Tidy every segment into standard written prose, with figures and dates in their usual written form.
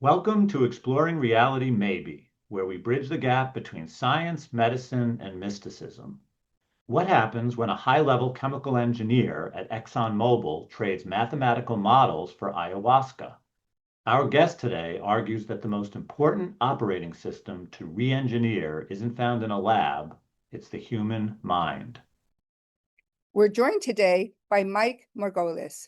Welcome to Exploring Reality Maybe, where we bridge the gap between science, medicine, and mysticism. What happens when a high-level chemical engineer at ExxonMobil trades mathematical models for ayahuasca? Our guest today argues that the most important operating system to re-engineer isn't found in a lab, it's the human mind. We're joined today by Mike Margolies.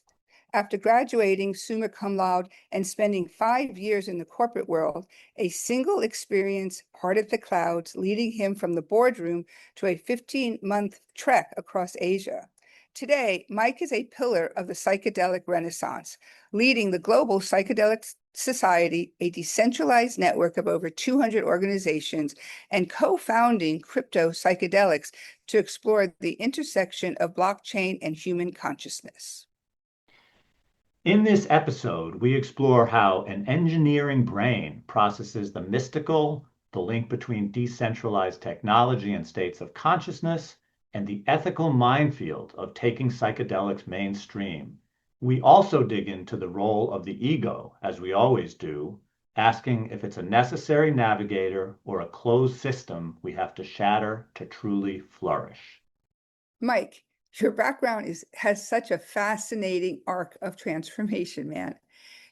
After graduating summa cum laude and spending 5 years in the corporate world, a single experience parted the clouds, leading him from the boardroom to a 15-month trek across Asia. Today, Mike is a pillar of the psychedelic renaissance, leading the Global Psychedelic Society, a decentralized network of over 200 organizations, and co-founding Crypto Psychedelics to explore the intersection of blockchain and human consciousness. In this episode, we explore how an engineering brain processes the mystical, the link between decentralized technology and states of consciousness, and the ethical minefield of taking psychedelics mainstream. We also dig into the role of the ego, as we always do, asking if it's a necessary navigator or a closed system we have to shatter to truly flourish. Mike, your background has such a fascinating arc of transformation, man.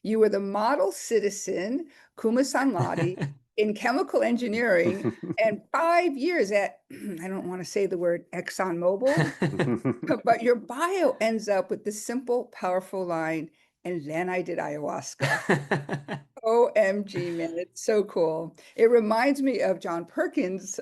You were the model citizen, cum laude, in chemical engineering, and 5 years at, I don't want to say the word ExxonMobil, but your bio ends up with the simple, powerful line, and then I did ayahuasca. OMG, man, it's so cool. It reminds me of John Perkins'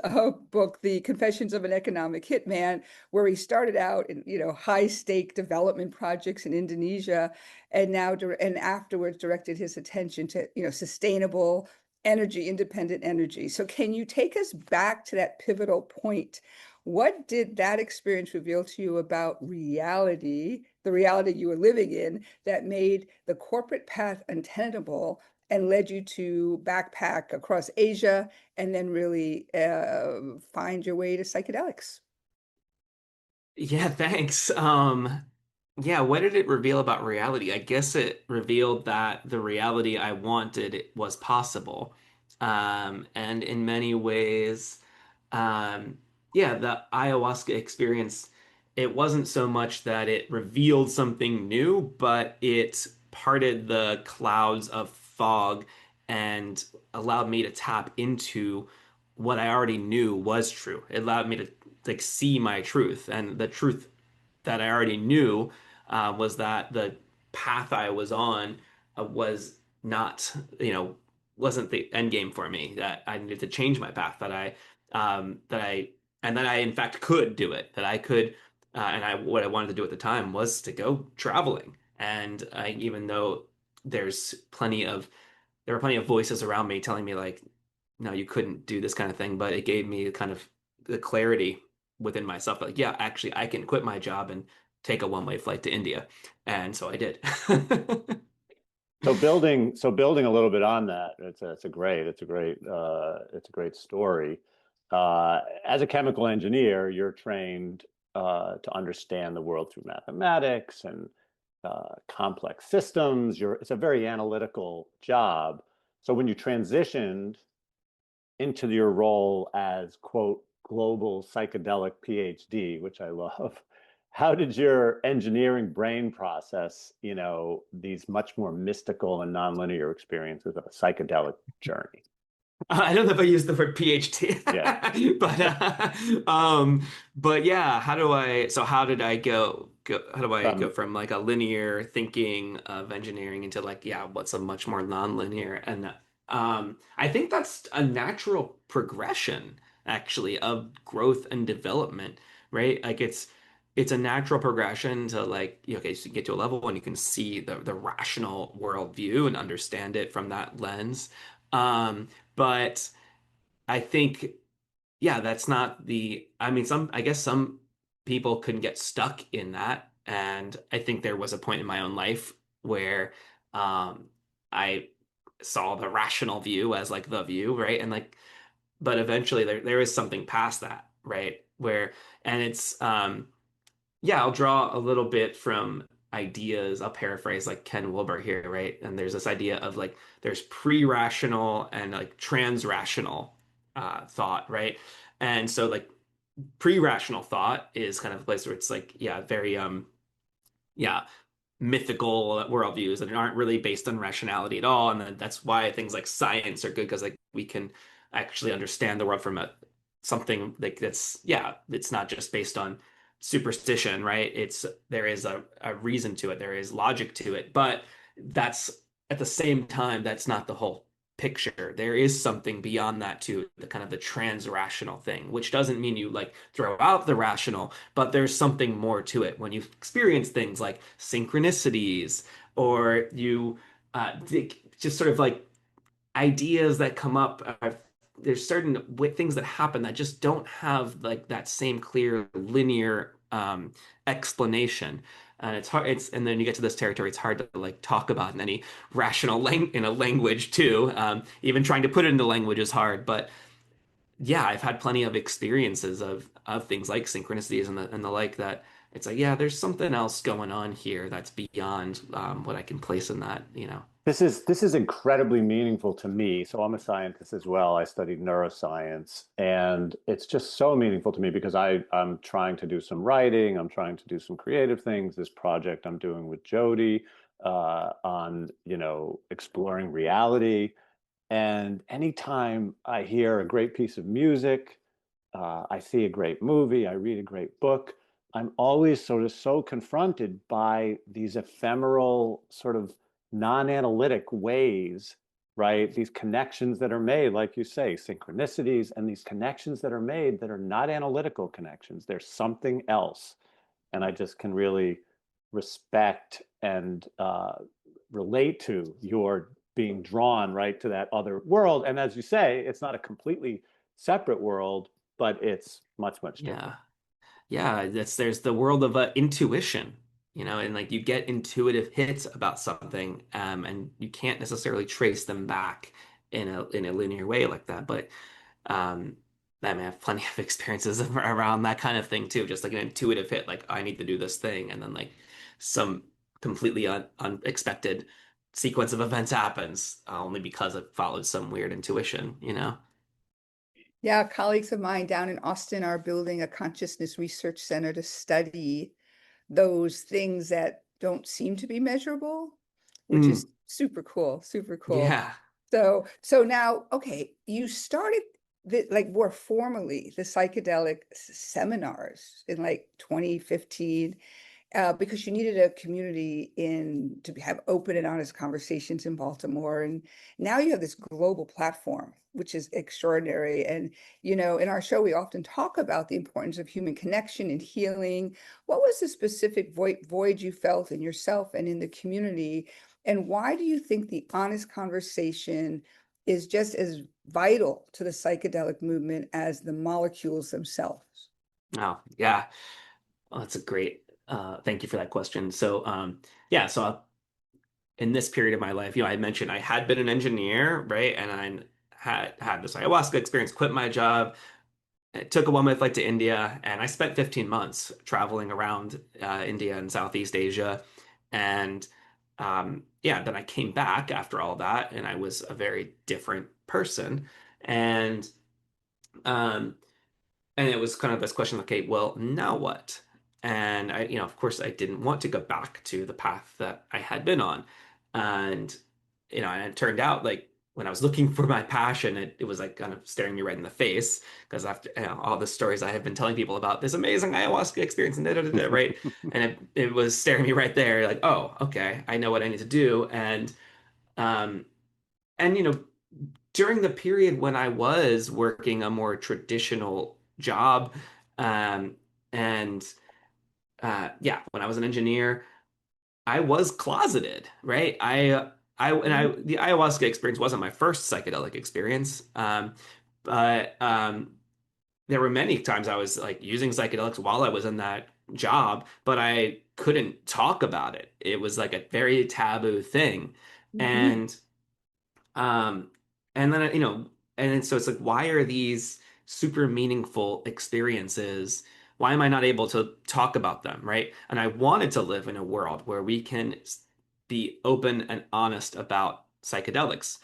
book, The Confessions of an Economic Hitman, where he started out in, high stake development projects in Indonesia, and afterwards directed his attention to, sustainable energy, independent energy. So can you take us back to that pivotal point? What did that experience reveal to you about reality, the reality you were living in, that made the corporate path untenable and led you to backpack across Asia and then really find your way to psychedelics? Yeah, thanks. Yeah, what did it reveal about reality? I guess it revealed that the reality I wanted was possible. And in many ways, um, yeah, the ayahuasca experience, it wasn't so much that it revealed something new, but it parted the clouds of fog and allowed me to tap into what I already knew was true. It allowed me to like see my truth, and the truth that I already knew was that the path I was on was not, wasn't the end game for me. That I needed to change my path. And that I in fact could do it. That I could, and I what I wanted to do at the time was to go traveling. And even though there's plenty of there were plenty of voices around me telling me like, no, you couldn't do this kind of thing, but it gave me kind of the clarity within myself, like, yeah, actually, I can quit my job and take a one-way flight to India, and so I did. So building a little bit on that, it's a great story. As a chemical engineer, you're trained to understand the world through mathematics and complex systems. It's a very analytical job. So when you transitioned into your role as, quote, global psychedelic PhD, which I love, how did your engineering brain process, these much more mystical and nonlinear experiences of a psychedelic journey? I don't know if I used the word PhD, Yeah. but yeah, how did I how do I go From from like a linear thinking of engineering into like, yeah, what's a much more nonlinear? And I think that's a natural progression actually of growth and development, right? Like it's a natural progression to like, okay, so you get to a level and you can see the rational worldview and understand it from that lens. But I think, yeah, that's not I mean, I guess some people can get stuck in that. And I think there was a point in my own life where I saw the rational view as like the view, right? And like, but eventually there is something past that, right? And it's, yeah, I'll draw a little bit from ideas. I'll paraphrase like Ken Wilber here, right? And there's this idea of like there's pre-rational and like trans-rational thought, right? And so like pre-rational thought is kind of a place where it's like, yeah, very yeah, mythical worldviews that aren't really based on rationality at all. And then that's why things like science are good because like we can actually understand the world from a something like that's yeah, it's not just based on superstition, right? It's there is a reason to it, there is logic to it, but that's at the same time, that's not the whole picture. There is something beyond that too, the kind of the trans-rational thing, which doesn't mean you like throw out the rational, but there's something more to it when you experience things like synchronicities or you just sort of like ideas that come up. There's certain things that happen that just don't have like that same clear linear explanation. And it's hard. It's and then you get to this territory. It's hard to like talk about in any rational in a language too. Even trying to put it into language is hard. But yeah, I've had plenty of experiences of things like synchronicities and the like that it's like, yeah, there's something else going on here that's beyond what I can place in that, you know. This is incredibly meaningful to me. So I'm a scientist as well. I studied neuroscience, and it's just so meaningful to me because I'm trying to do some writing, I'm trying to do some creative things. This project I'm doing with Jody on, exploring reality. And anytime I hear a great piece of music, I see a great movie, I read a great book, I'm always sort of so confronted by these ephemeral, sort of non-analytic ways, right? These connections that are made, like you say, synchronicities, and these connections that are made that are not analytical connections. There's something else. And I just can really respect and relate to your being drawn right to that other world. And as you say, it's not a completely separate world, but it's much, much different. Yeah. Yeah, that's there's the world of intuition, you know, and like you get intuitive hits about something, and you can't necessarily trace them back in a linear way like that. But um, I mean, I have plenty of experiences around that kind of thing too, just like an intuitive hit, like I need to do this thing, and then like some completely unexpected sequence of events happens only because it followed some weird intuition, you know? Yeah, colleagues of mine down in Austin are building a consciousness research center to study those things that don't seem to be measurable, which Mm, is super cool, super cool. yeah. So now, okay, you started like more formally the psychedelic seminars in like 2015 because you needed a community to have open and honest conversations in Baltimore. And now you have this global platform, which is extraordinary. And, in our show, we often talk about the importance of human connection and healing. What was the specific void you felt in yourself and in the community? And why do you think the honest conversation is just as vital to the psychedelic movement as the molecules themselves? Oh, yeah. Well, that's a great thank you for that question. So yeah, so in this period of my life, you know, I mentioned I had been an engineer, right? And I had this ayahuasca experience, quit my job, took a one-way flight to India, and I spent 15 months traveling around India and Southeast Asia. And yeah, then I came back after all that, and I was a very different person. And um, and it was kind of this question, okay, well, now what? And I, you know, of course, I didn't want to go back to the path that I had been on. And, you know, and it turned out like when I was looking for my passion, it was like kind of staring me right in the face because after all the stories I have been telling people about this amazing ayahuasca experience and da, da, da, da, right? And it was staring me right there, like, oh, okay, I know what I need to do. Um, you know, during the period when I was working a more traditional job, um, and yeah, when I was an engineer, I was closeted, right? The ayahuasca experience wasn't my first psychedelic experience, but there were many times I was like using psychedelics while I was in that job, but I couldn't talk about it. It was like a very taboo thing, Mhm. and um, and then, you know, and then, so it's like, why are these super meaningful experiences? Why am I not able to talk about them, right? And I wanted to live in a world where we can be open and honest about psychedelics,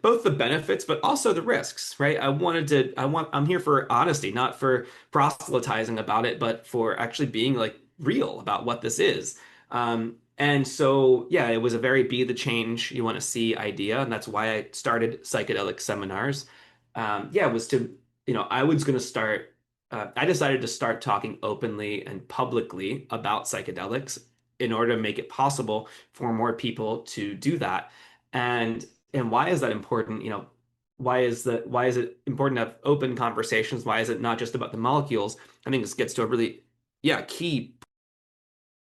both the benefits but also the risks, right? I'm here for honesty, not for proselytizing about it, but for actually being like real about what this is. And so, yeah, it was a very be the change you want to see idea, and that's why I started psychedelic seminars. Yeah, it was to, I was going to start. I decided to start talking openly and publicly about psychedelics in order to make it possible for more people to do that. And and why is that important? Why is it important to have open conversations? Why is it not just about the molecules? I think this gets to a really, yeah, key,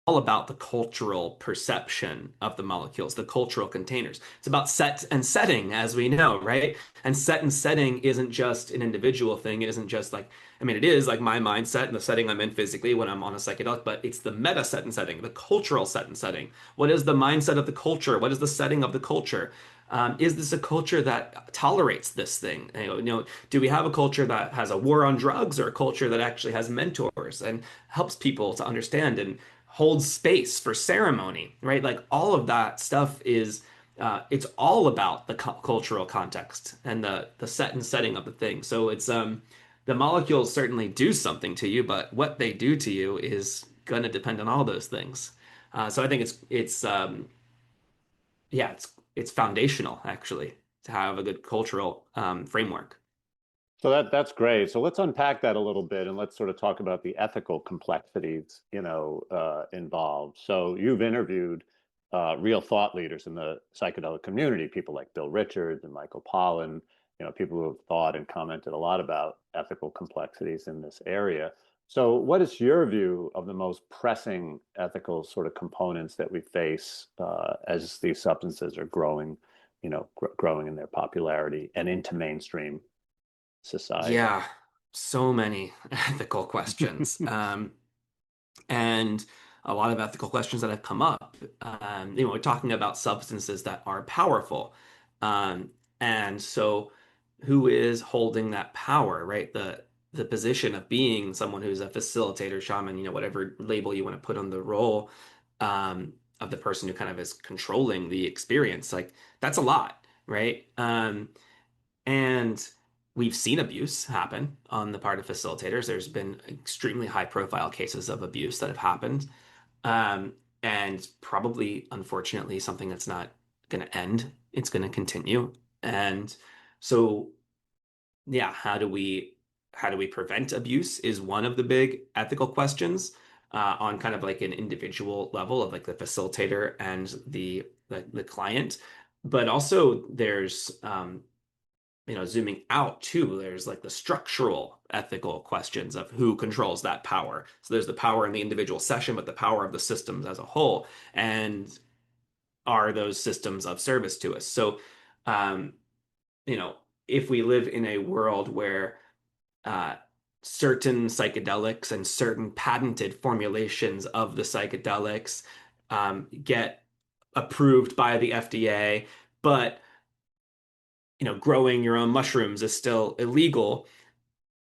all about the cultural perception of the molecules, the cultural containers. It's about set and setting, as we know, right? And set and setting isn't just an individual thing. It isn't just like, I mean, it is like my mindset and the setting I'm in physically when I'm on a psychedelic, but it's the meta set and setting, the cultural set and setting. What is the mindset of the culture? What is the setting of the culture? Is this a culture that tolerates this thing? Do we have a culture that has a war on drugs, or a culture that actually has mentors and helps people to understand and holds space for ceremony, right? Like all of that stuff is, it's all about the cultural context and the set and setting of the thing. So it's the molecules certainly do something to you, but what they do to you is going to depend on all those things. So I think yeah, it's foundational actually to have a good cultural framework. So that's great. So let's unpack that a little bit and let's sort of talk about the ethical complexities, involved. So you've interviewed real thought leaders in the psychedelic community, people like Bill Richards and Michael Pollan, people who have thought and commented a lot about ethical complexities in this area. So what is your view of the most pressing ethical sort of components that we face as these substances are growing, growing in their popularity and into mainstream society? Yeah, so many ethical questions. And a lot of ethical questions that have come up. We're talking about substances that are powerful. Um, and so who is holding that power, right? The position of being someone who's a facilitator, shaman, whatever label you want to put on the role, of the person who kind of is controlling the experience. Like that's a lot, right? And we've seen abuse happen on the part of facilitators. There's been extremely high profile cases of abuse that have happened. Um, and probably, unfortunately, something that's not going to end. It's going to continue. And so, yeah, how do we prevent abuse is one of the big ethical questions on kind of like an individual level of like the facilitator and the client. But also there's zooming out too, there's like the structural ethical questions of who controls that power. So there's the power in the individual session, but the power of the systems as a whole. And are those systems of service to us? So, um, you know, if we live in a world where uh, certain psychedelics and certain patented formulations of the psychedelics get approved by the FDA, but growing your own mushrooms is still illegal.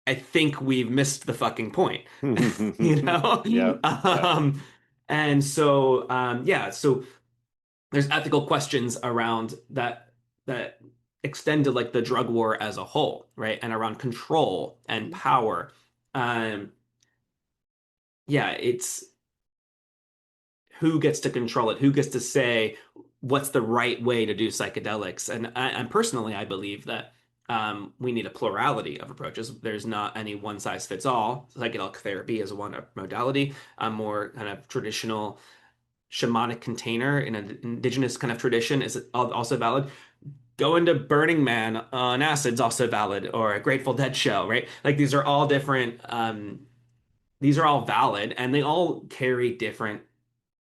I think we've missed the fucking point, you know? Yeah, yeah. And so, yeah, so there's ethical questions around that extend to like the drug war as a whole, right? And around control and power. Um, yeah, it's who gets to control it, who gets to say what's the right way to do psychedelics. And personally, I believe that we need a plurality of approaches. There's not any one size fits all. Psychedelic therapy is one modality. A more kind of traditional shamanic container in an indigenous kind of tradition is also valid. Going to Burning Man on acid's also valid, or a Grateful Dead show, right? Like these are all different. These are all valid, and they all carry different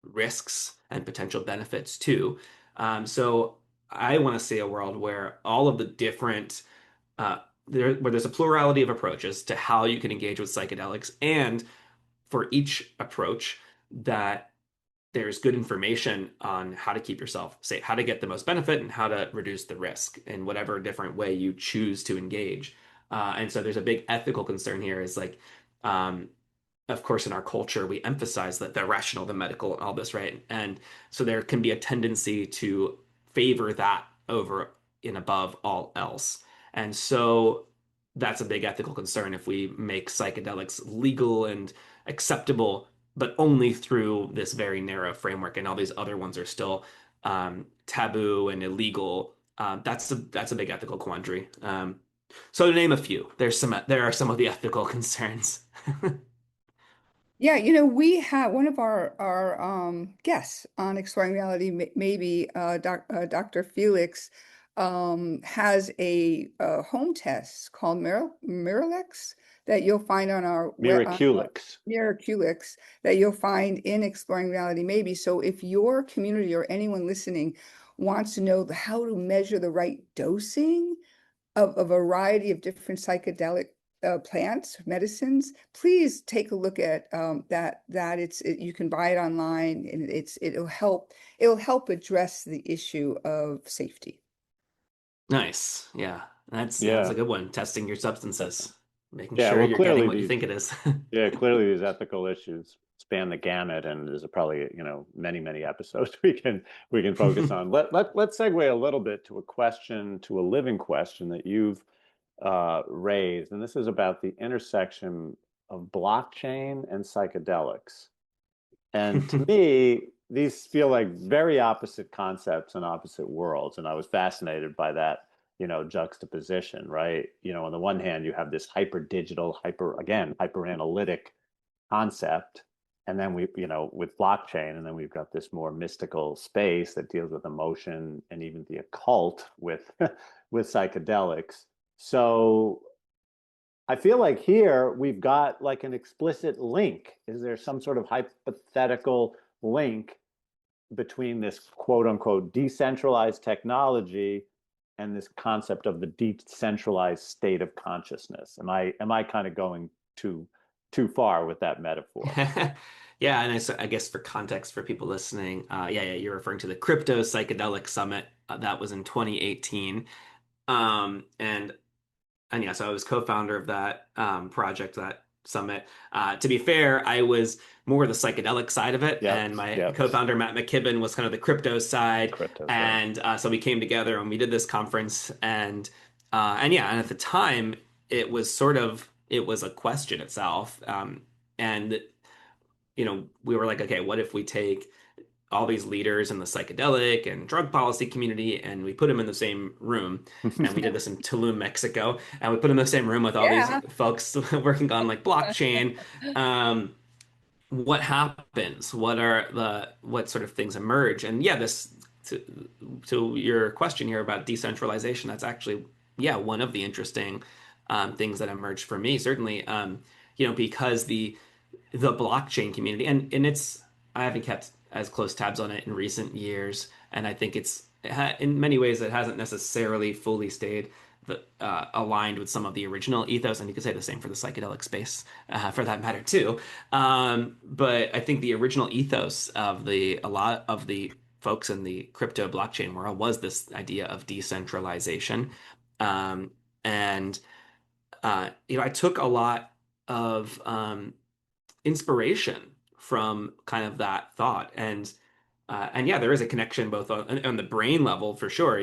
risks and potential benefits too. So I want to see a world where all of the different where there's a plurality of approaches to how you can engage with psychedelics, and for each approach that there's good information on how to keep yourself safe, how to get the most benefit, and how to reduce the risk in whatever different way you choose to engage. And so there's a big ethical concern here is like, um, of course, in our culture, we emphasize that the rational, the medical, and all this, right? And so there can be a tendency to favor that over and above all else. And so that's a big ethical concern if we make psychedelics legal and acceptable, but only through this very narrow framework, and all these other ones are still taboo and illegal. That's a big ethical quandary. So to name a few, there are some of the ethical concerns. Yeah, we have one of our guests on Exploring Reality, maybe Dr. Felix, has a home test called Miralex that you'll find on our Miraculix. Miraculix that you'll find in Exploring Reality, maybe. So if your community or anyone listening wants to know how to measure the right dosing of a variety of different psychedelic plants, medicines, please take a look at that. You can buy it online, and it'll help address the issue of safety. Nice. Yeah. That's Yeah. a good one. Testing your substances, making Yeah. sure Well, you're getting what you these think it is. clearly these ethical issues span the gamut, and there's probably, many episodes we can focus on. Let's segue a little bit to a living question that you've raised, and this is about the intersection of blockchain and psychedelics. And to me, these feel like very opposite concepts and opposite worlds. And I was fascinated by that, juxtaposition, right? On the one hand, you have this hyper digital, hyper analytic concept. And then with blockchain, and then we've got this more mystical space that deals with emotion and even the occult with with psychedelics. So I feel like here we've got like an explicit link. Is there some sort of hypothetical link between this quote unquote decentralized technology and this concept of the decentralized state of consciousness? Am I kind of going too far with that metaphor? Yeah, and I guess for context for people listening, yeah, you're referring to the Crypto Psychedelic Summit that was in 2018, and yeah, so I was co-founder of that project, that summit. To be fair, I was more the psychedelic side of it, Yep, and my yep. co-founder Matt McKibben was kind of the crypto side. Crypto side. And so we came together and we did this conference, and yeah, and at the time it was a question itself, and we were like, okay, what if we take all these leaders in the psychedelic and drug policy community, and we put them in the same room. And we did this in Tulum, Mexico, and we put them in the same room with all these Yeah. folks working on like blockchain. Um, what happens? What sort of things emerge? And yeah, this to your question here about decentralization, that's actually, yeah, one of the interesting things that emerged for me, certainly. Because the blockchain community, and I haven't kept as close tabs on it in recent years, and I think in many ways it hasn't necessarily fully stayed aligned with some of the original ethos, and you could say the same for the psychedelic space, for that matter too. But I think the original ethos of a lot of the folks in the crypto blockchain world was this idea of decentralization, and I took a lot of inspiration from kind of that thought, and yeah, there is a connection both on the brain level for sure.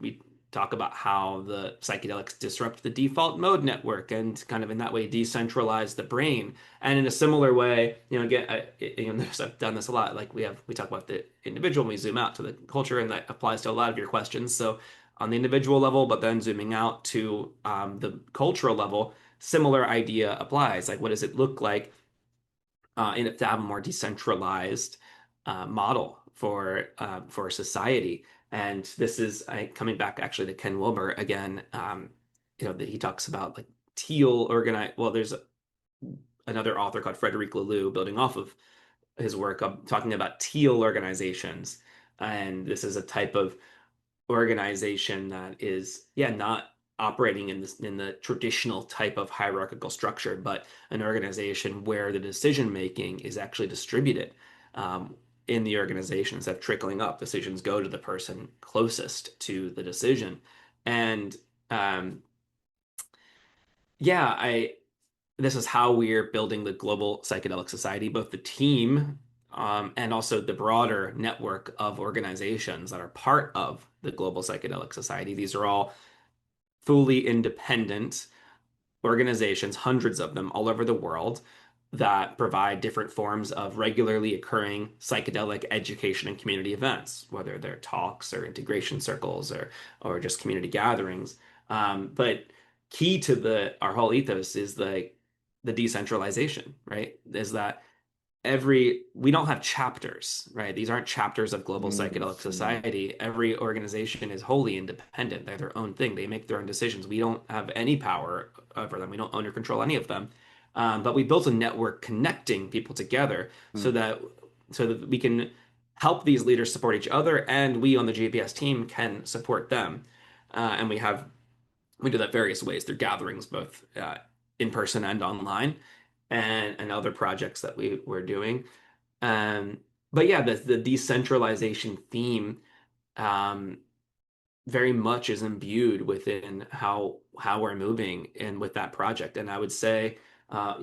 We talk about how the psychedelics disrupt the default mode network and kind of in that way decentralize the brain. And in a similar way, again, I've done this a lot. Like we talk about the individual, we zoom out to the culture, and that applies to a lot of your questions. So on the individual level, but then zooming out to the cultural level, similar idea applies. Like, what does it look like to have a more decentralized model for society? And this is coming back actually to Ken Wilber again. That he talks about like teal organize. Well, there's another author called Frederic Laloux building off of his work, talking about teal organizations, and this is a type of organization that is, yeah, not operating in the traditional type of hierarchical structure, but an organization where the decision making is actually distributed in the organization instead of trickling up. Decisions go to the person closest to the decision, and yeah, this is how we're building the global psychedelic society, both the team and also the broader network of organizations that are part of the global psychedelic society. These are all fully independent organizations, hundreds of them all over the world, that provide different forms of regularly occurring psychedelic education and community events, whether they're talks or integration circles or just community gatherings. But key to our whole ethos is the decentralization, right? Is that we don't have chapters, right? These aren't chapters of global psychedelic society. Every organization is wholly independent. They're their own thing. They make their own decisions. We don't have any power over them. We don't own or control any of them. But we built a network connecting people together so that we can help these leaders support each other, and we on the GPS team can support them. And we do that various ways through gatherings, both in person and online, and other projects that we're doing. Um, but yeah, the decentralization theme very much is imbued within how we're moving and with that project. And I would say, a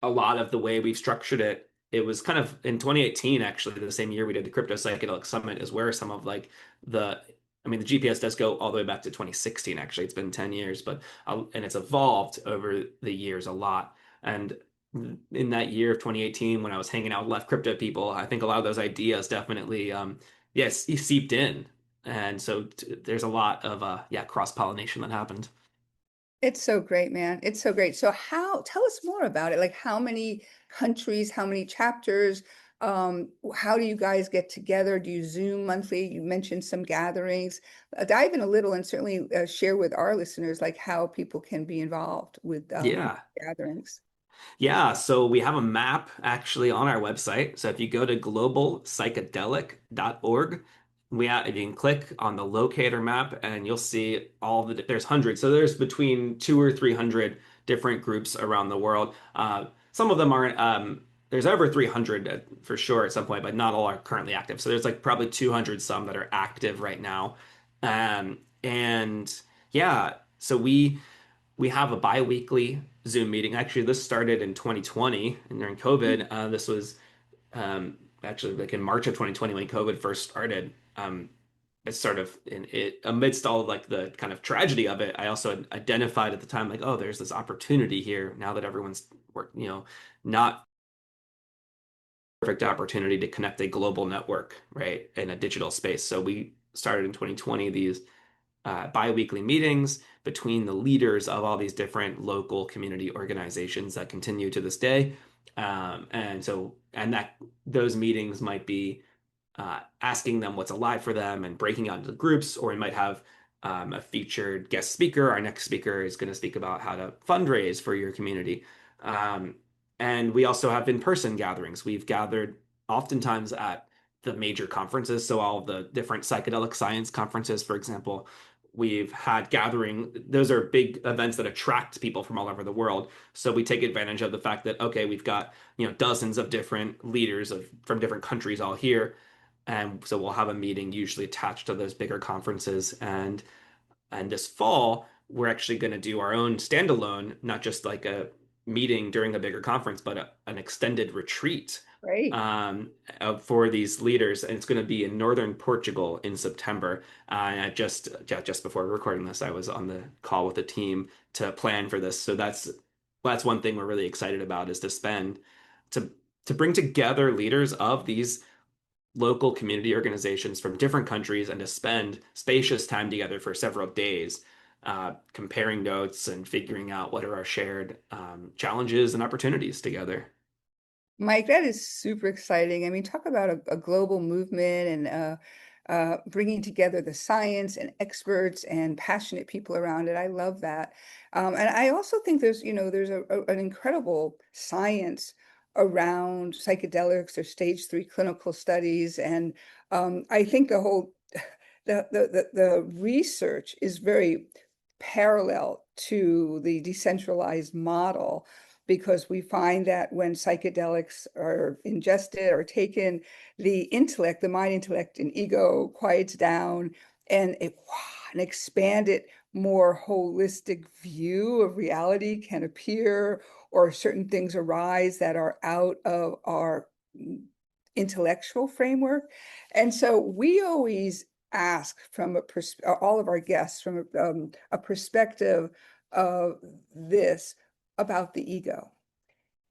lot of the way we've structured it, it was kind of in 2018, actually, the same year we did the Crypto Psychedelic Summit, is where some of like the GPS does go all the way back to 2016, actually. It's been 10 years, but and it's evolved over the years a lot. And in that year of 2018, when I was hanging out with left crypto people, I think a lot of those ideas definitely, yes, seeped in. And so there's a lot of, cross-pollination that happened. It's so great, man. It's so great. So tell us more about it. Like how many countries, how many chapters, how do you guys get together? Do you Zoom monthly? You mentioned some gatherings. Dive in a little and certainly share with our listeners like how people can be involved with Yeah. gatherings. Yeah, so we have a map actually on our website. So if you go to globalpsychedelic.org, you can click on the locator map and you'll see there's hundreds. So there's between 200 or 300 different groups around the world. Some of them aren't, there's over 300 for sure at some point, but not all are currently active. So there's like probably 200 some that are active right now. And yeah, so we have a bi-weekly Zoom meeting. Actually, this started in 2020 and during COVID. This was actually like in March of 2020 when COVID first started. It's sort of amidst all of like the kind of tragedy of it. I also identified at the time like, oh, there's this opportunity here now that everyone's, not perfect opportunity to connect a global network, right, in a digital space. So we started in 2020 these bi-weekly meetings between the leaders of all these different local community organizations that continue to this day. And that those meetings might be asking them what's alive for them and breaking out into groups, or we might have a featured guest speaker. Our next speaker is going to speak about how to fundraise for your community. And we also have in-person gatherings. We've gathered oftentimes at the major conferences. So all of the different psychedelic science conferences, for example, we've had those are big events that attract people from all over the world. So we take advantage of the fact that, okay, we've got, dozens of different leaders from different countries all here. And so we'll have a meeting usually attached to those bigger conferences. And this fall, we're actually going to do our own standalone, not just like a meeting during a bigger conference, but an extended retreat Great. for these leaders, and it's going to be in northern Portugal in September. And just before recording this, I was on the call with the team to plan for this. So that's one thing we're really excited about, is to bring together leaders of these local community organizations from different countries and to spend spacious time together for several days, comparing notes and figuring out what are our shared challenges and opportunities together. Mike, that is super exciting. I mean, talk about a global movement and bringing together the science and experts and passionate people around it. I love that. And I also think there's an incredible science around psychedelics or stage 3 clinical studies. And I think the whole, the research is very parallel to the decentralized model, because we find that when psychedelics are ingested or taken, the intellect, the mind, intellect, and ego quiets down, and an expanded more holistic view of reality can appear, or certain things arise that are out of our intellectual framework. And so we always ask from all of our guests from a perspective of this about the ego.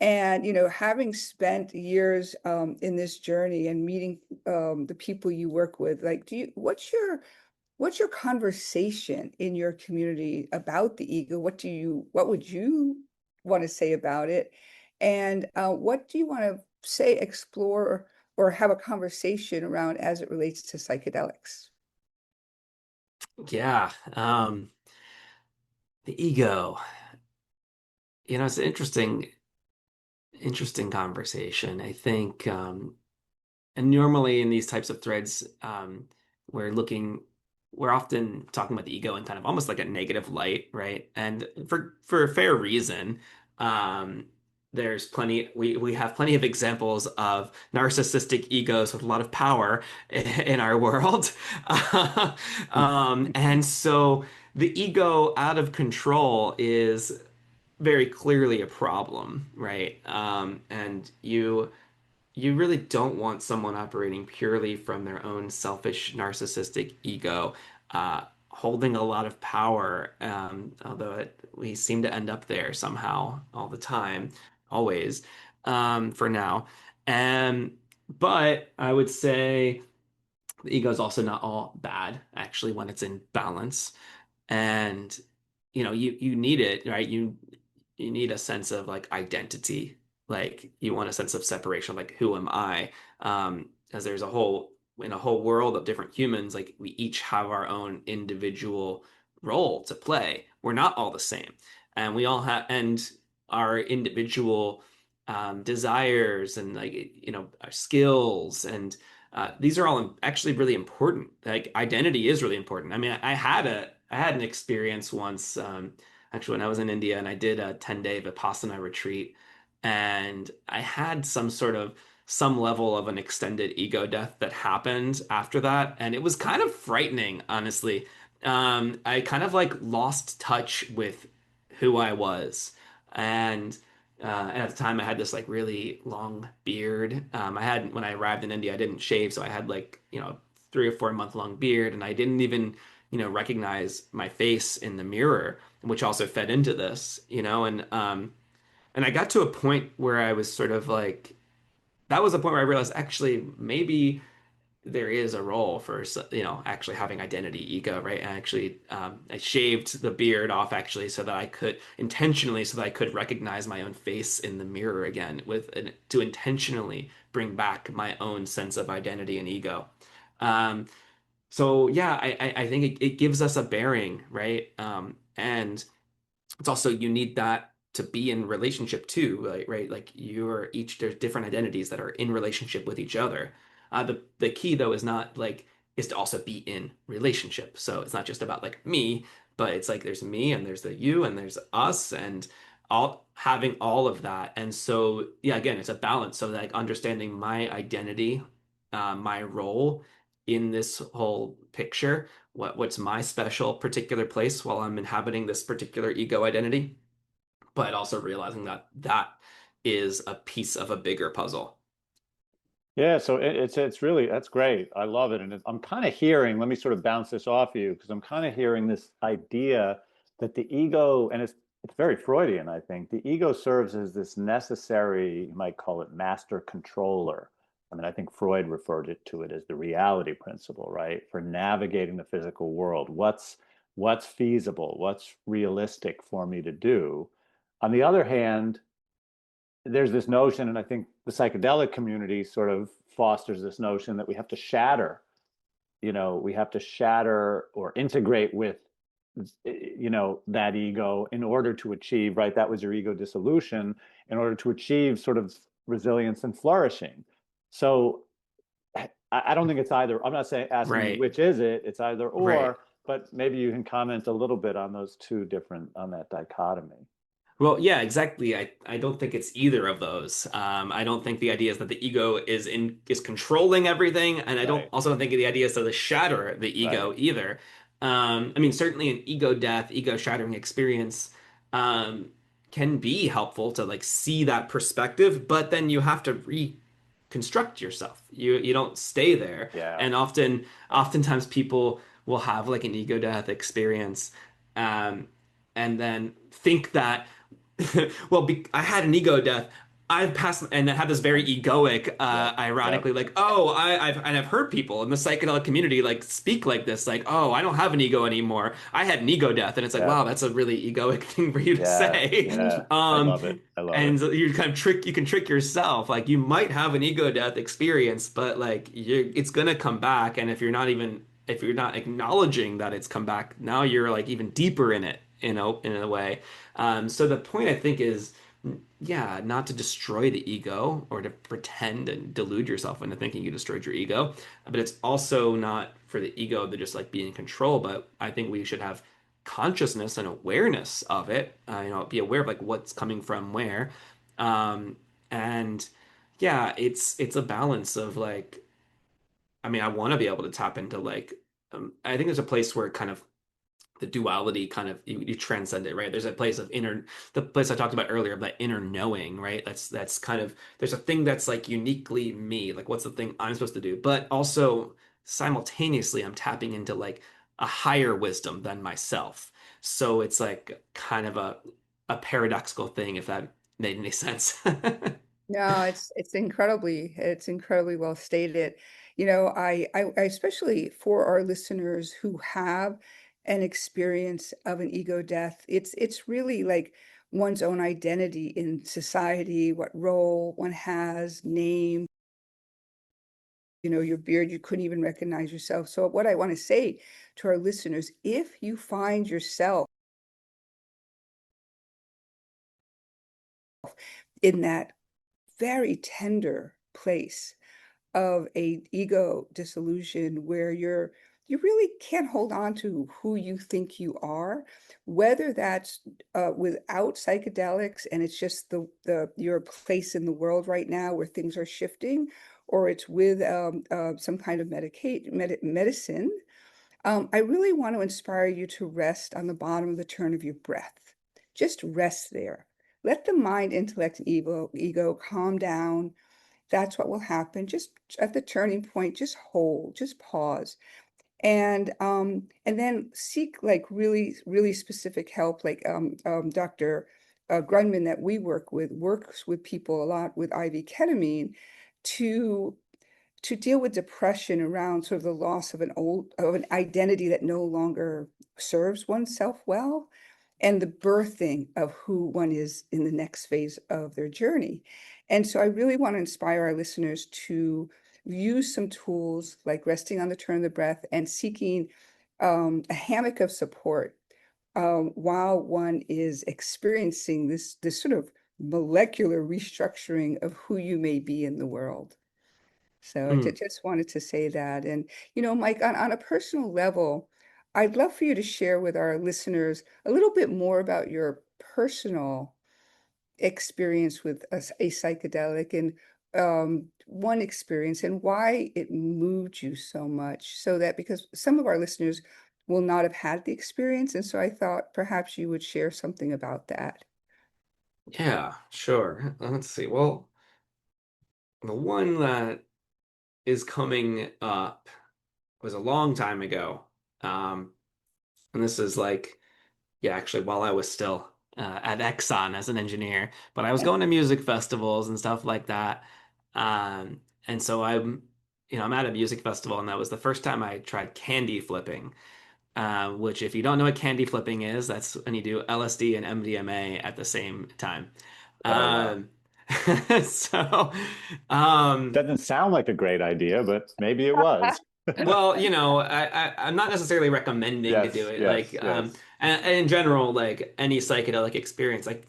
And, having spent years in this journey and meeting the people you work with, like, what's your conversation in your community about the ego? What would you want to say about it? And what do you want to say, explore, or have a conversation around as it relates to psychedelics? Yeah. The ego, it's an interesting conversation. I think, and normally in these types of threads, we're looking, we're often talking about the ego in kind of almost like a negative light, right? And for a fair reason. There's plenty, we have plenty of examples of narcissistic egos with a lot of power in our world. And so the ego out of control is very clearly a problem, right? And you really don't want someone operating purely from their own selfish, narcissistic ego, holding a lot of power, although we seem to end up there somehow all the time, always, for now. And but I would say the ego is also not all bad, actually, when it's in balance. And you need it, right? You need a sense of like identity, like you want a sense of separation, like who am I? As there's in a whole world of different humans, like we each have our own individual role to play. We're not all the same, and we all have and our individual desires and like our skills and these are all actually really important. Like identity is really important. I mean, I had an experience once, actually when I was in India and I did a 10-day Vipassana retreat, and I had some level of an extended ego death that happened after that, and it was kind of frightening, honestly. I kind of like lost touch with who I was, and and at the time, I had this like really long beard. I had when I arrived in India, I didn't shave, so I had like 3 or 4 month long beard, and I didn't even recognize my face in the mirror, which also fed into this, and I got to a point where I was sort of like, that was a point where I realized actually maybe there is a role for actually having identity ego, right? And actually I shaved the beard off actually so that I could intentionally so that I could recognize my own face in the mirror again to intentionally bring back my own sense of identity and ego. So yeah, I think it gives us a bearing, right? And it's also you need that to be in relationship too, right? Like you're each there's different identities that are in relationship with each other. The key though is to also be in relationship. So it's not just about like me, but it's like there's me and there's the you and there's us and all having all of that. And so yeah, again, it's a balance. So like understanding my identity, my role in this whole picture, what's my special particular place while I'm inhabiting this particular ego identity, but also realizing that that is a piece of a bigger puzzle. Yeah, so it's really that's great. I love it, and I'm kind of hearing. Let me sort of bounce this off you because I'm kind of hearing this idea that the ego, and it's very Freudian, I think. The ego serves as this necessary, you might call it master controller. I mean, I think Freud referred to it as the reality principle, right? For navigating the physical world. What's feasible? What's realistic for me to do? On the other hand, there's this notion, and I think the psychedelic community sort of fosters this notion that we have to shatter, we have to shatter or integrate with, that ego in order to achieve, right? That was your ego dissolution, in order to achieve sort of resilience and flourishing. So I don't think it's either. I'm not saying asking you Right, which is it, it's either right. or, but maybe you can comment a little bit on on that dichotomy. Well, yeah, exactly. I don't think it's either of those. I don't think the idea is that the ego is controlling everything, and I don't Right, also don't think the idea is to shatter the right. ego either. I mean, certainly an ego death, ego shattering experience um, can be helpful to like see that perspective, but then you have to reconstruct yourself. You don't stay there. Yeah. And oftentimes people will have like an ego death experience, um, and then think that well, I had an ego death. I've passed and have this very egoic, Yep. Yep. ironically, like, oh, I've heard people in the psychedelic community like speak like this, like, oh, I don't have an ego anymore. I had an ego death, and it's like, Yep. wow, that's a really egoic thing for you to Yeah. say. Yeah. I Um, love it. I love it. and so you can trick yourself. Like, you might have an ego death experience, but like, it's gonna come back, and if you're not acknowledging that it's come back, now you're like even deeper in it, in a way. So the point I think is, yeah, not to destroy the ego or to pretend and delude yourself into thinking you destroyed your ego, but it's also not for the ego to just like be in control. But I think we should have consciousness and awareness of it. Be aware of like what's coming from where, um, and yeah, it's a balance of like, I mean, I want to be able to tap into like, I think there's a place where kind of the duality kind of you transcend it, right? There's a place of the place I talked about earlier of that inner knowing, right? That's kind of, there's a thing that's like uniquely me, like what's the thing I'm supposed to do, but also simultaneously I'm tapping into like a higher wisdom than myself. So it's like kind of a paradoxical thing, if that made any sense. No, it's incredibly well stated. I especially for our listeners who have an experience of an ego death, it's really like one's own identity in society, what role one has, name, your beard, you couldn't even recognize yourself. So what I want to say to our listeners, if you find yourself in that very tender place of a ego dissolution where you really can't hold on to who you think you are, whether that's without psychedelics and it's just the your place in the world right now where things are shifting, or it's with some kind of medicine. I really want to inspire you to rest on the bottom of the turn of your breath. Just rest there. Let the mind, intellect, and ego calm down. That's what will happen. Just at the turning point, just hold, just pause, and then seek like really, really specific help. Like Dr. Grunman that we work with works with people a lot with IV ketamine to deal with depression around sort of the loss of an identity that no longer serves oneself well, and the birthing of who one is in the next phase of their journey. And so I really want to inspire our listeners to use some tools like resting on the turn of the breath and seeking a hammock of support while one is experiencing this sort of molecular restructuring of who you may be in the world. So I Mm. just wanted to say that. And, Mike, on a personal level, I'd love for you to share with our listeners a little bit more about your personal experience with a psychedelic and one experience and why it moved you so much. So that because some of our listeners will not have had the experience. And so I thought perhaps you would share something about that. Yeah, sure. Let's see. Well, the one that is coming up was a long time ago. Um, and this is like, yeah, actually, while I was still at Exxon as an engineer, but I was going to music festivals and stuff like that. And so I'm at a music festival, and that was the first time I tried candy flipping. Which, if you don't know what candy flipping is, that's when you do LSD and MDMA at the same time. Oh, wow. Um, so, um, Doesn't sound like a great idea, but maybe it was. well, I'm not necessarily recommending to do Yes, it. yes, Like, yes. and in general, like any psychedelic experience, like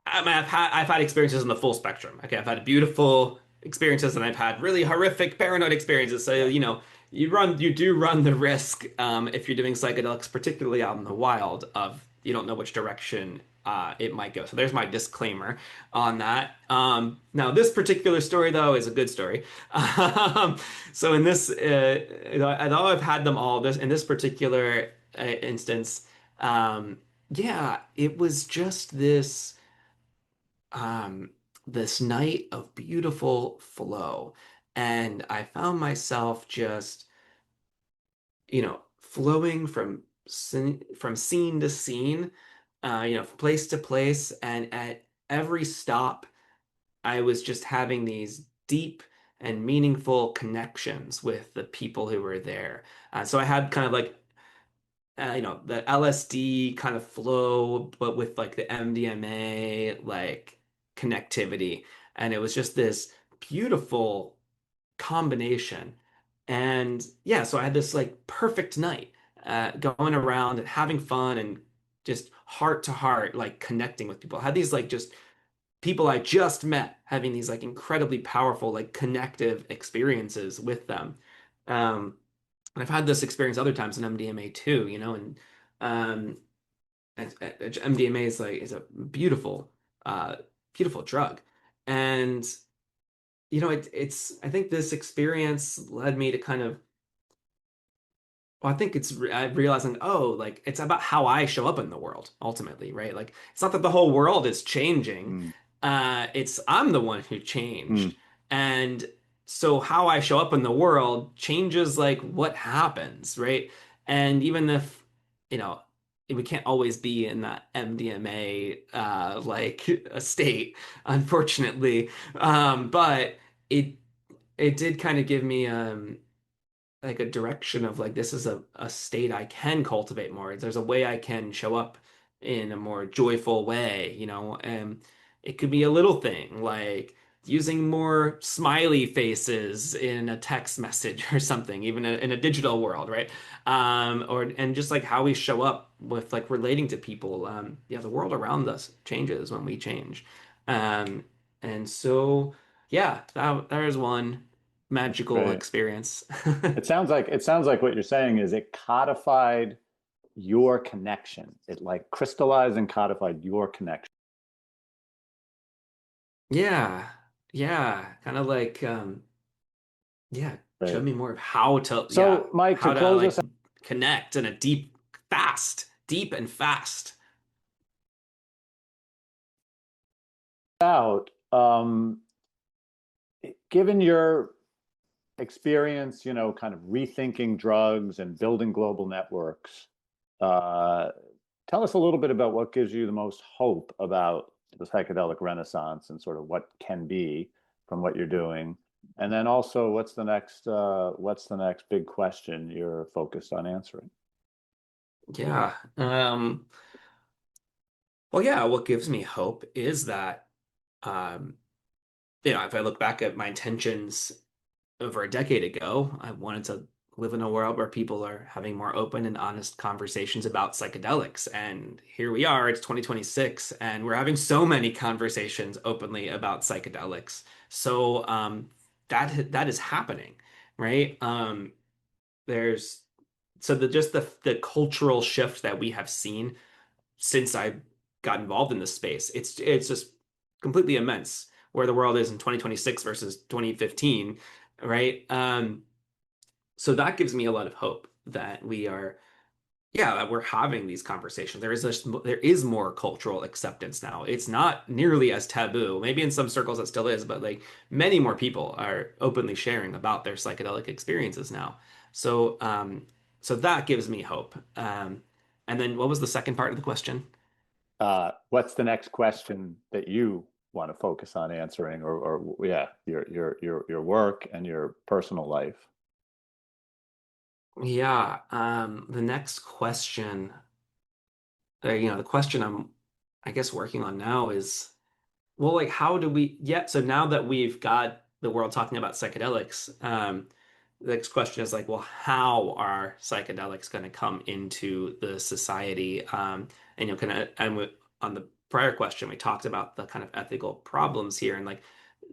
I mean, I've had experiences in the full spectrum. Okay, I've had beautiful experiences and I've had really horrific paranoid experiences. So, Yeah. you do run the risk, if you're doing psychedelics, particularly out in the wild, of you don't know which direction it might go. So there's my disclaimer on that. Now this particular story though is a good story. So in this, although I've had them all, this in this particular instance, yeah, it was just um, this night of beautiful flow, and I found myself just flowing from scene to scene, from place to place, and at every stop, I was just having these deep and meaningful connections with the people who were there. So I had kind of like, the LSD kind of flow, but with like the MDMA like connectivity, and it was just this beautiful combination. And yeah, so I had this like perfect night, going around and having fun and just heart to heart, like connecting with people. I had these like just people I just met having these like incredibly powerful, like connective experiences with them. And I've had this experience other times in MDMA too, and um, MDMA is a beautiful, uh, beautiful drug. And it's I think this experience led me to kind of, well, I think I'm realizing, oh, like it's about how I show up in the world ultimately, right? Like it's not that the whole world is changing. Mm. It's I'm the one who changed. And so how I show up in the world changes like what happens, right? And even if, you know, we can't always be in that MDMA like a state, unfortunately. But it it did kind of give me like a direction of like this is a state I can cultivate more. There's a way I can show up in a more joyful way, and it could be a little thing like using more smiley faces in a text message or something, even in a digital world, right? Or and just like how we show up with like relating to people. Yeah, the world around us changes when we change. Um, and so yeah, that is one magical Right. experience. It sounds like what you're saying is it codified your connection. It like crystallized and codified your connection. Yeah. Yeah. Kind of like yeah, showed Right. me more of how to So, Mike, to how to close us like connect in a deep and fast. out, given your experience, kind of rethinking drugs and building global networks, uh, tell us a little bit about what gives you the most hope about the psychedelic renaissance and sort of what can be from what you're doing. And then also, what's the next big question you're focused on answering? Yeah. Well, yeah, what gives me hope is that um if I look back at my intentions over a decade ago, I wanted to live in a world where people are having more open and honest conversations about psychedelics. And here we are, it's 2026, and we're having so many conversations openly about psychedelics. So that is happening, right? There's so the cultural shift that we have seen since I got involved in this space, it's just completely immense where the world is in 2026 versus 2015, right? So that gives me a lot of hope that that we're having these conversations. There is more cultural acceptance now. It's not nearly as taboo. Maybe in some circles it still is, but like many more people are openly sharing about their psychedelic experiences now. So so that gives me hope. And then what was the second part of the question? What's the next question that you want to focus on answering, or yeah, your work and your personal life? Yeah, the next question, the question I guess, working on now is, well, like, how do we, yeah, so now that we've got the world talking about psychedelics, the next question is like, well, how are psychedelics going to come into the society? And kind of, on the prior question, we talked about the kind of ethical problems here and like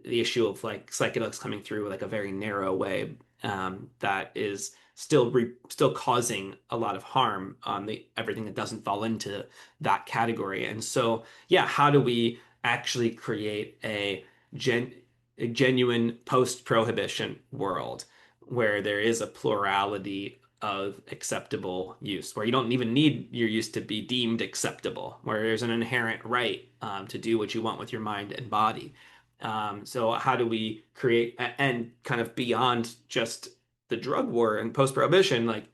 the issue of like psychedelics coming through like a very narrow way, that is still causing a lot of harm on everything that doesn't fall into that category. And so, yeah, how do we actually create a genuine post-prohibition world where there is a plurality of acceptable use, where you don't even need your use to be deemed acceptable, where there's an inherent right to do what you want with your mind and body. So how do we create, and kind of beyond just the drug war and post-prohibition, like,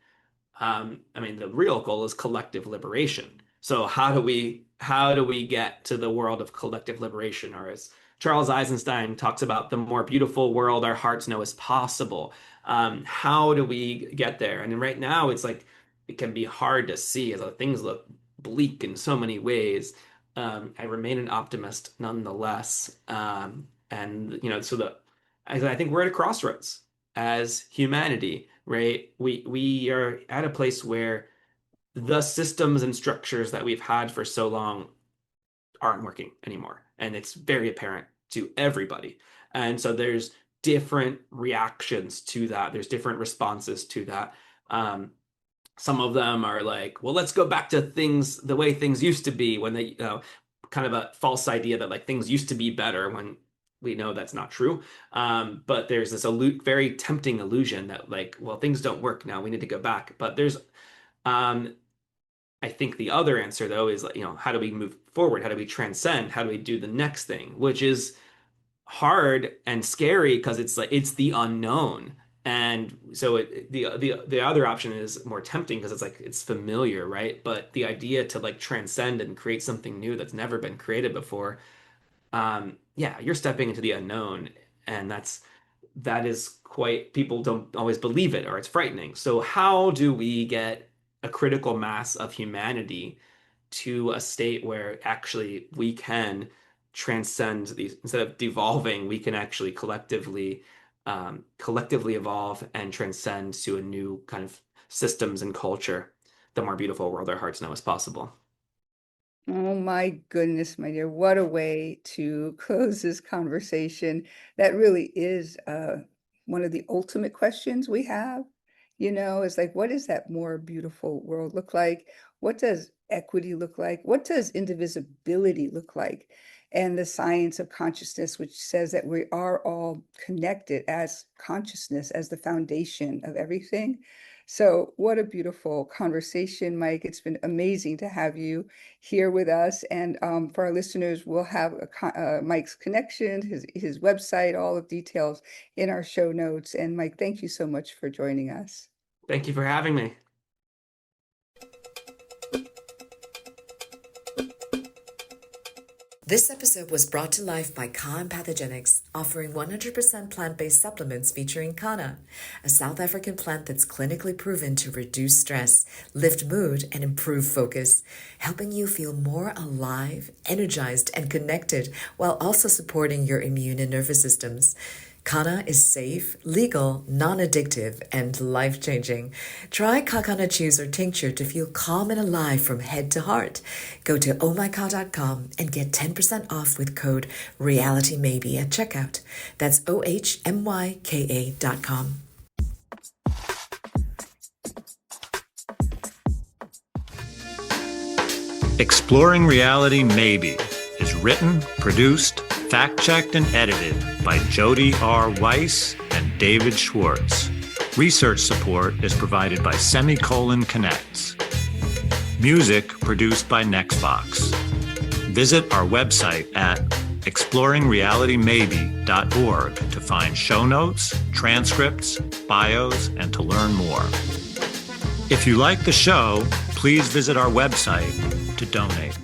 I mean, the real goal is collective liberation. So how do we get to the world of collective liberation? Or as Charles Eisenstein talks about, the more beautiful world our hearts know is possible. How do we get there? And right now, it's like it can be hard to see as things look bleak in so many ways. I remain an optimist nonetheless. And so I think we're at a crossroads as humanity, right? We are at a place where the systems and structures that we've had for so long aren't working anymore. And it's very apparent to everybody. And so there's different reactions to that. There's different responses to that. Some of them are like, well, let's go back to things the way things used to be, when they, kind of a false idea that like things used to be better, when we know that's not true. But there's this very tempting illusion that like, well, things don't work now, we need to go back. But there's, I think the other answer though is, how do we move forward? How do we transcend? How do we do the next thing? Which is hard and scary because it's like, it's the unknown. And so the other option is more tempting because it's like, it's familiar, right? But the idea to like transcend and create something new that's never been created before, yeah, you're stepping into the unknown. And that is quite, people don't always believe it, or it's frightening. So how do we get a critical mass of humanity to a state where actually we can transcend these, instead of devolving, we can actually collectively evolve and transcend to a new kind of systems and culture, the more beautiful world our hearts know is possible. Oh my goodness, my dear, what a way to close this conversation. That really is one of the ultimate questions we have. It's like, what does that more beautiful world look like? What does equity look like? What does indivisibility look like? And the science of consciousness, which says that we are all connected as consciousness, as the foundation of everything. So what a beautiful conversation, Mike. It's been amazing to have you here with us. And for our listeners, we'll have Mike's connection, his website, all of details in our show notes. And Mike, thank you so much for joining us. Thank you for having me. This episode was brought to life by Ka and Pathogenics, offering 100% plant-based supplements featuring Kana, a South African plant that's clinically proven to reduce stress, lift mood, and improve focus, helping you feel more alive, energized, and connected, while also supporting your immune and nervous systems. Kana is safe, legal, non-addictive, and life-changing. Try Kakana Chews or Tincture to feel calm and alive from head to heart. Go to ohmyka.com and get 10% off with code REALITYMAYBE at checkout. That's ohmyka.com. Exploring Reality Maybe is written, produced, fact-checked, and edited by Jody R. Weiss and David Schwartz. Research support is provided by Semicolon Connects. Music produced by Nextbox. Visit our website at exploringrealitymaybe.org to find show notes, transcripts, bios, and to learn more. If you like the show, please visit our website to donate.